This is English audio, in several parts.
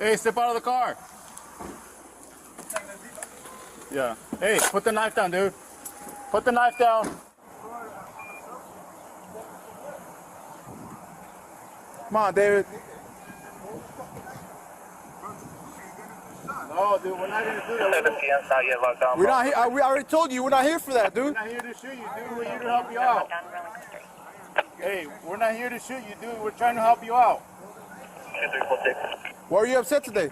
Hey, step out of the car. Yeah. Hey, put the knife down, dude. Put the knife down. Come on, David. No, dude, we're not here to do that. We're not here. We already told you, we're not here for that, dude. We're not here to shoot you, dude. We're here to help you out. Hey, we're not here to shoot you, dude. We're trying to help you out. Why are you upset today?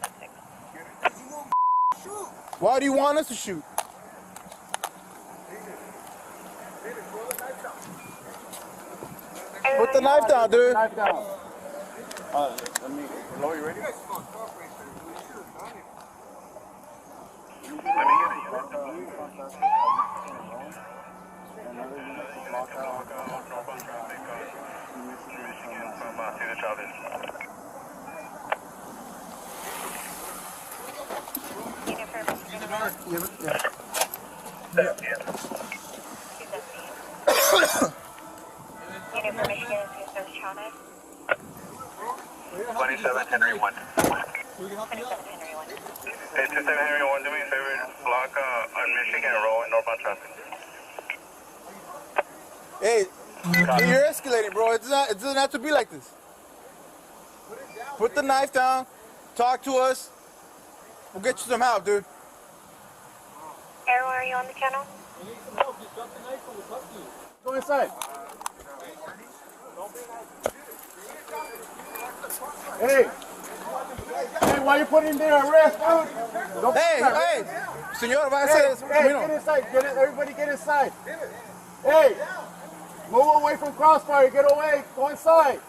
Why do you want us to shoot? Put the knife down, dude. Knife down. Let me. Hello, you ready? Any permission to search China? 27 Henry 1. 27 Henry 1. Hey, 27 Henry 1, do me a favor, block on Michigan and Rowan northbound traffic. Hey, you're escalating, bro. It doesn't have to be like this. Put the knife down. Talk to us. We'll get you some help, dude. Errol, are you on the channel? Go inside. Hey! Hey, why are you putting him there? Arrest, dude! Don't hey! Señor, va a hacer eso. Hey, get inside. Everybody get inside. Hey! Move away from crossfire. Get away. Go inside.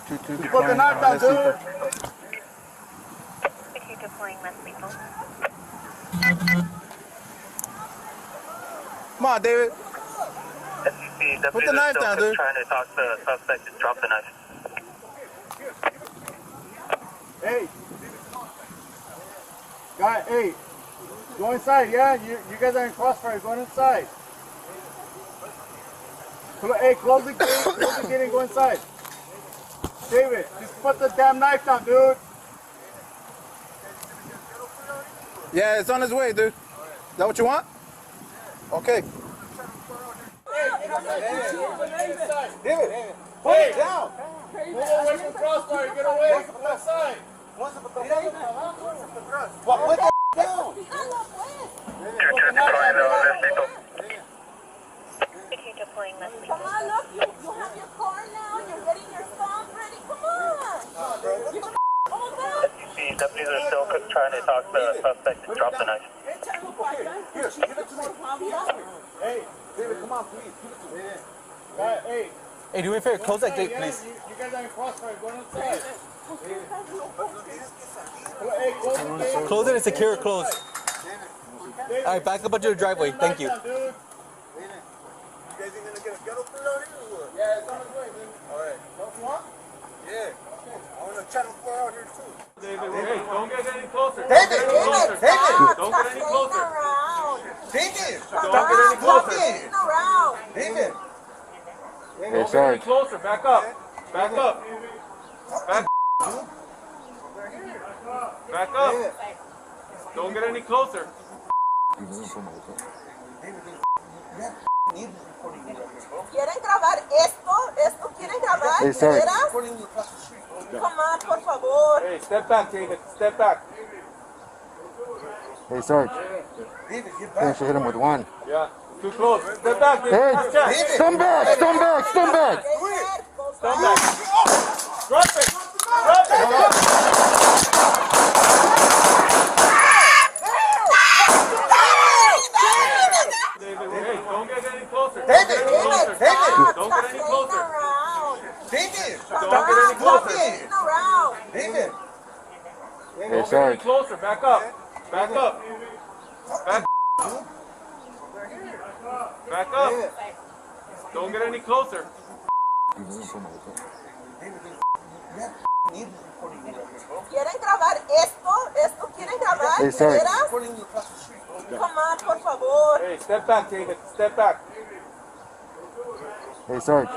Put the knife down, dude. You're deploying less people. Come on, David. Put the knife down, dude. Trying to talk to the suspect and drop the knife. Hey. Guy, hey. Go inside, yeah? You guys are in crossfire. Go inside. Hey, close the gate and go inside. David, just put the damn knife down, dude. Yeah, it's on his way, dude. Is that what you want? Okay. David, put it down. Move away from crossfire. Get away. Go inside. What? Put the down. You're deploying less people. Come on, look, you have your car now, you're getting your stuff ready, come on! Deputies are still trying to talk to the suspect and drop the knife. Here, give it to me. Hey, David, come on, please. Give it to me. Hey, do me a favor, close that gate, please. You guys are in crossfire. Go inside. Hey, close the gate. Close it and secure it closed. Alright, back up onto the driveway. Thank you. You guys ain't gonna get a ghetto food out here or what? Yeah, it's on its way, dude. Alright. Don't you want? Yeah. I want a channel 4 out here too. David, hey, don't get any closer. David! Don't get any closer. David! Don't get any closer. David! Don't get any closer. Back up. Back up. Back up. Don't get any closer. ¿Quieren grabar esto? ¿Esto quieren grabar? ¿De veras? Come on, por favor. Hey, step back, David. Step back. Hey, Sarge. I should hit him with one. Yeah, too close. Step back, David. Hey, stand back, stand back, stand back. Stand back. Drop it. Drop it. David, hey, don't get any closer. David! Don't get any closer. David! Don't get any closer. David! Hey, Don't get any Sarge. closer. Back up. Back up. Back. Back up. Don't get any closer. ¿Quieren grabar esto? ¿Esto quieren grabar? Hey, ¿De Sarge. veras? Come on, por favor. Hey, step back, David. Step back. Hey, Sarge.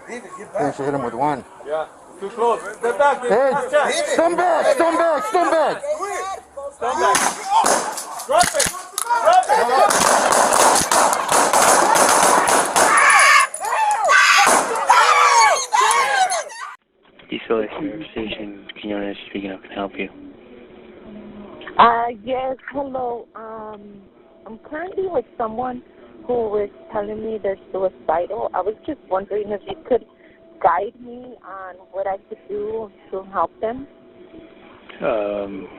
I Finish hit him with one. Yeah. Too close. Step back, David. Hey, Last chance. stand back, stand back, stand back. Stand back. Drop it. Drop it. East Village Service Station, Kenyon speaking up, can I help you? Yes, hello. I'm currently with someone who was telling me they're suicidal. I was just wondering if you could guide me on what I could do to help them.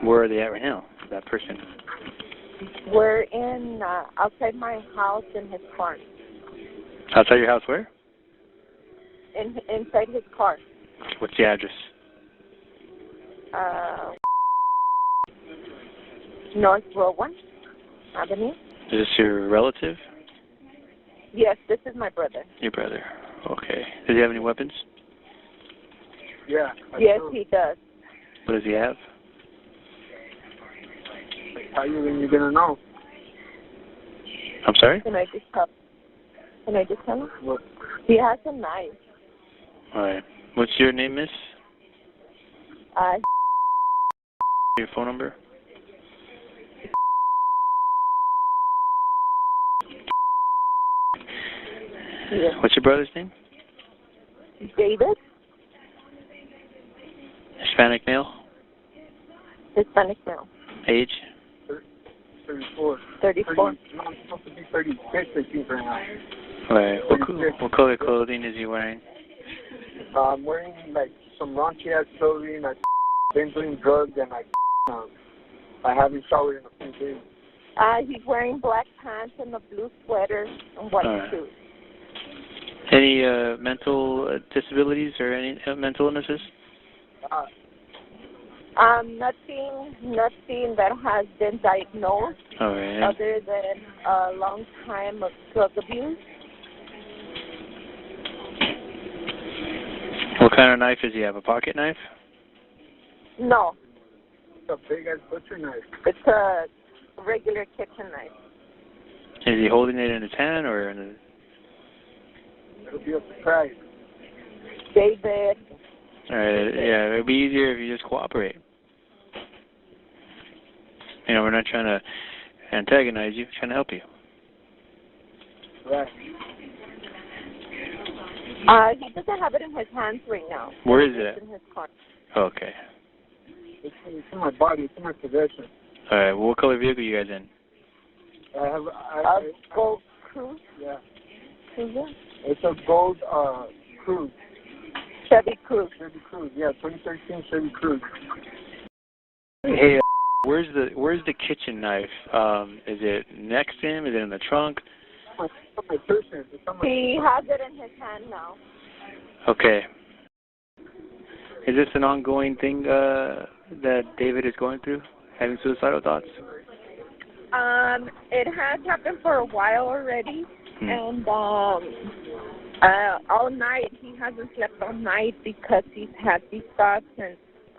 Where are they at right now, that person? We're in outside my house in his car. Outside your house, where? Inside his car. What's the address? North Rowan Avenue. Is this your relative? Yes, this is my brother. Your brother. Okay. Does he have any weapons? Yeah. Yes, he does. What does he have? How you gonna know? I'm sorry? Can I just tell him? What? He has a knife. All right. What's your name, miss? Your phone number? Yes. What's your brother's name? David, Hispanic male? Hispanic male, Age? 34. 34. No, I'm supposed to be 36, I think, right now. All right. What color clothing is he wearing? I'm wearing, like, some raunchy-ass clothing. I've been doing drugs, and I haven't showered in a few days. He's wearing black pants and a blue sweater and white shoes. Any mental disabilities or any mental illnesses? Nothing that has been diagnosed. All right. Other than a long time of drug abuse. What kind of knife does he have? A pocket knife? No, It's a big-ass butcher knife. it's a regular kitchen knife. Is he holding it in his hand or in his... It'll be a surprise. David. All right. Yeah, it'd be easier if you just cooperate. You know, we're not trying to antagonize you, we're trying to help you. Right. He doesn't have it in his hands right now. Where is it at? It's in his car. Okay. It's in my body. It's in my possession. All right. What color vehicle you guys in? I have... A gold Cruise? Yeah. Cruiser? It's a gold Cruise. Chevy Cruise. Chevy Cruise, yeah, 2013 Chevy Cruise. Hey, where's the kitchen knife? Is it next to him? Is it in the trunk? It's on my person. He has it in his hand now. Okay. Is this an ongoing thing that David is going through, having suicidal thoughts? It has happened for a while already, and all night he hasn't slept all night because he's had these thoughts,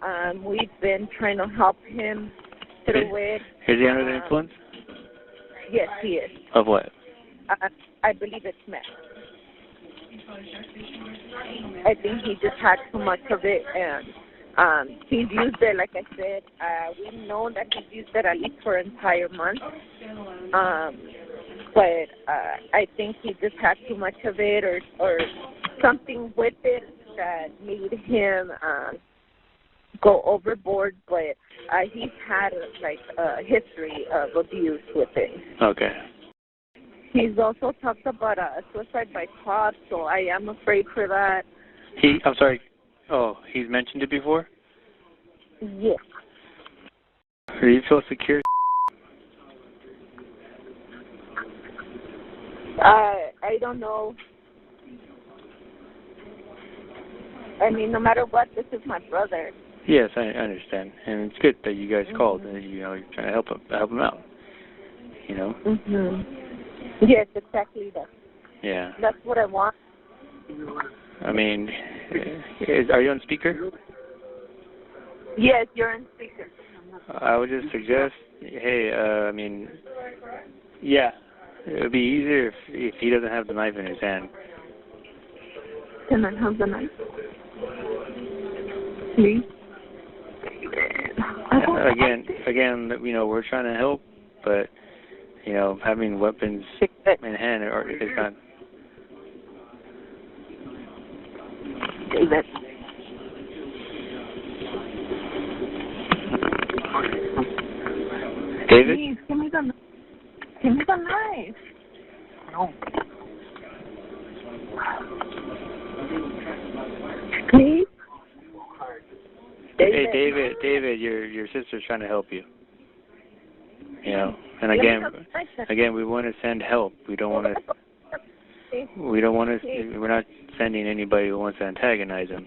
and we've been trying to help him through it. Is he under the influence? Yes, he is. Of what? I believe it's meth. I think he just had too much of it, and he's used it, like I said. We know that he's used it at least for an entire month. But I think he just had too much of it or something with it that made him go overboard. But he's had a history of abuse with it. Okay. He's also talked about suicide by cop, so I am afraid for that. I'm sorry. Oh, he's mentioned it before? Yes. Do you feel secure? I don't know. I mean, no matter what, this is my brother. Yes, I understand, and it's good that you guys called. And you're trying to help him out. You know. Mhm. Yes, exactly that. Yeah. That's what I want. I mean, are you on speaker? Yes, you're on speaker. I would just suggest, hey, I mean, yeah, it would be easier if he doesn't have the knife in his hand. Can I have the knife? Please? Again, you know, we're trying to help, but, you know, having weapons in hand is not... David. David? Please, give me the knife. No. Please? Hey, David, your sister's trying to help you. You know, and again, we want to send help. We're not sending anybody who wants to antagonize him.